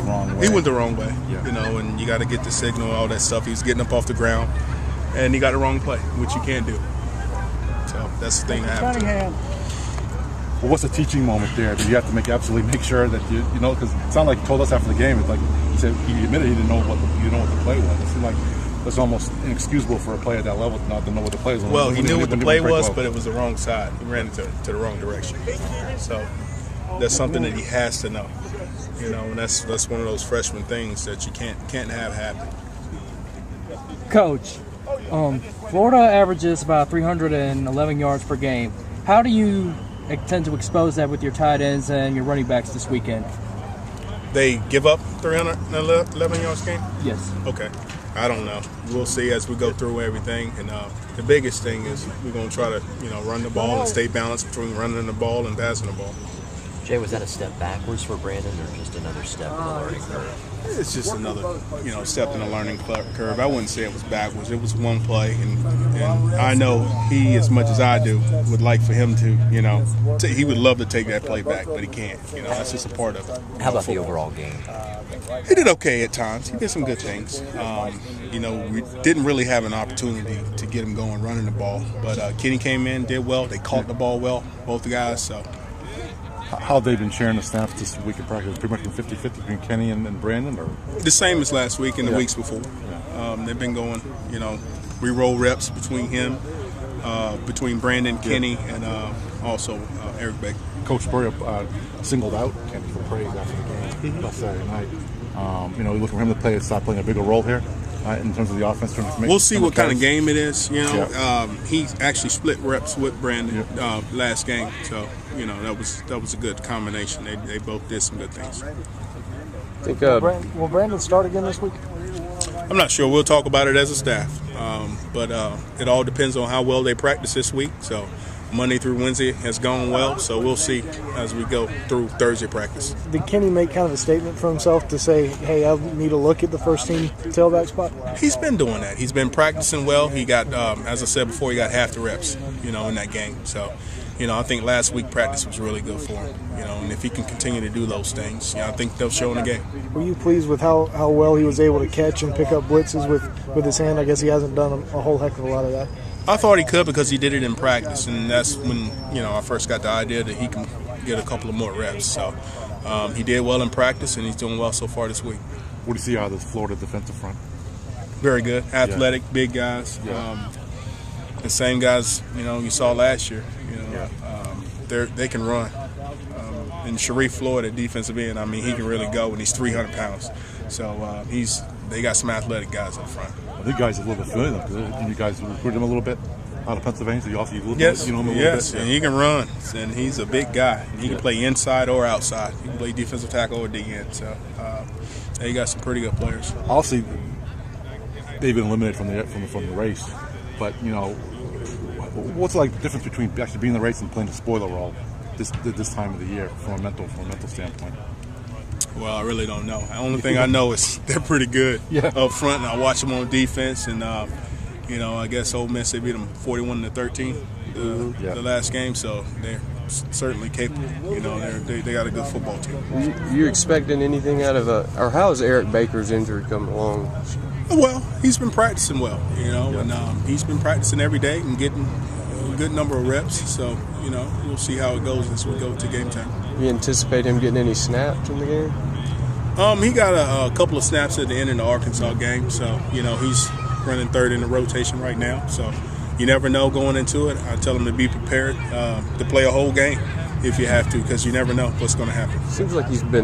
the wrong way. He went the wrong way, Yeah. and you got to get the signal, all that stuff. He was getting up off the ground, and he got the wrong play, which you can't do. So that's the thing that happened. Well, what's the teaching moment there? Did you have to absolutely make sure that because it sounded like he told us after the game. It's like he said he admitted he didn't know what the play was. It seemed like it's almost inexcusable for a player at that level not to know what the play was. Well, he knew what the play was, but it was the wrong side. He ran to the wrong direction. So that's something that he has to know. And that's one of those freshman things that you can't have happen. Coach, Florida averages about 311 yards per game. How do you intend to expose that with your tight ends and your running backs this weekend? They give up 311 yards game? Yes. Okay. I don't know. We'll see as we go through everything. And the biggest thing is we're going to try to, run the ball and stay balanced between running the ball and passing the ball. Jay, was that a step backwards for Brandon or just another step in the learning curve? It's just another, step in the learning curve. I wouldn't say it was backwards. It was one play, and I know he, as much as I do, would like for him to, he would love to take that play back, but he can't. That's just a part of it. How about the overall game? He did okay at times. He did some good things. We didn't really have an opportunity to get him going running the ball, but Kenny came in, did well. They caught the ball well, both the guys, so. How have they been sharing the snaps this week in practice? Pretty much been 50-50 between Kenny and Brandon? Or? The same as last week and the weeks before. Yeah. They've been going, we roll reps between him, between Brandon, Kenny, and also Eric Baker. Coach Spurrier singled out Kenny for praise after the game last Saturday night. Looking for him to start playing a bigger role here in terms of the offense. We'll see what kind of game it is. He actually split reps with Brandon last game, so that was a good combination. They both did some good things. Will Brandon start again this week? I'm not sure. We'll talk about it as a staff, but it all depends on how well they practice this week. So Monday through Wednesday has gone well, so we'll see as we go through Thursday practice. Did Kenny make kind of a statement for himself to say, hey, I need to look at the first team tailback spot? He's been doing that. He's been practicing well. He got, as I said before, he got half the reps, in that game. So, I think last week practice was really good for him, and if he can continue to do those things, I think they'll show in the game. Were you pleased with how well he was able to catch and pick up blitzes with his hand? I guess he hasn't done a whole heck of a lot of that. I thought he could because he did it in practice, and that's when, I first got the idea that he can get a couple of more reps. So he did well in practice, and he's doing well so far this week. What do you see out of this Florida defensive front? Very good. Athletic, big guys. Yeah. The same guys, you saw last year. They can run. And Sharif Floyd at defensive end, he can really go, and he's 300 pounds. So they got some athletic guys up front. I think guys are a little bit familiar because you guys recruited him a little bit out of Pennsylvania, so you also him a yes, bit. And he can run, and he's a big guy. He can play inside or outside. He can play defensive tackle or D-end. So he got some pretty good players. Obviously, they've been eliminated from the race, but what's the difference between actually being in the race and playing the spoiler role this time of the year from a mental standpoint? Well, I really don't know. The only thing I know is they're pretty good up front, and I watch them on defense. And I guess Ole Miss, they beat them 41-13 the last game, so they're certainly capable. They got a good football team. You expecting anything out of or how is Eric Baker's injury coming along? Well, he's been practicing well, and he's been practicing every day and getting a good number of reps. So, we'll see how it goes as we go to game time. You anticipate him getting any snaps in the game? He got a couple of snaps at the end of the Arkansas game, so he's running third in the rotation right now. So you never know going into it. I tell him to be prepared to play a whole game if you have to, because you never know what's going to happen. Seems like he's been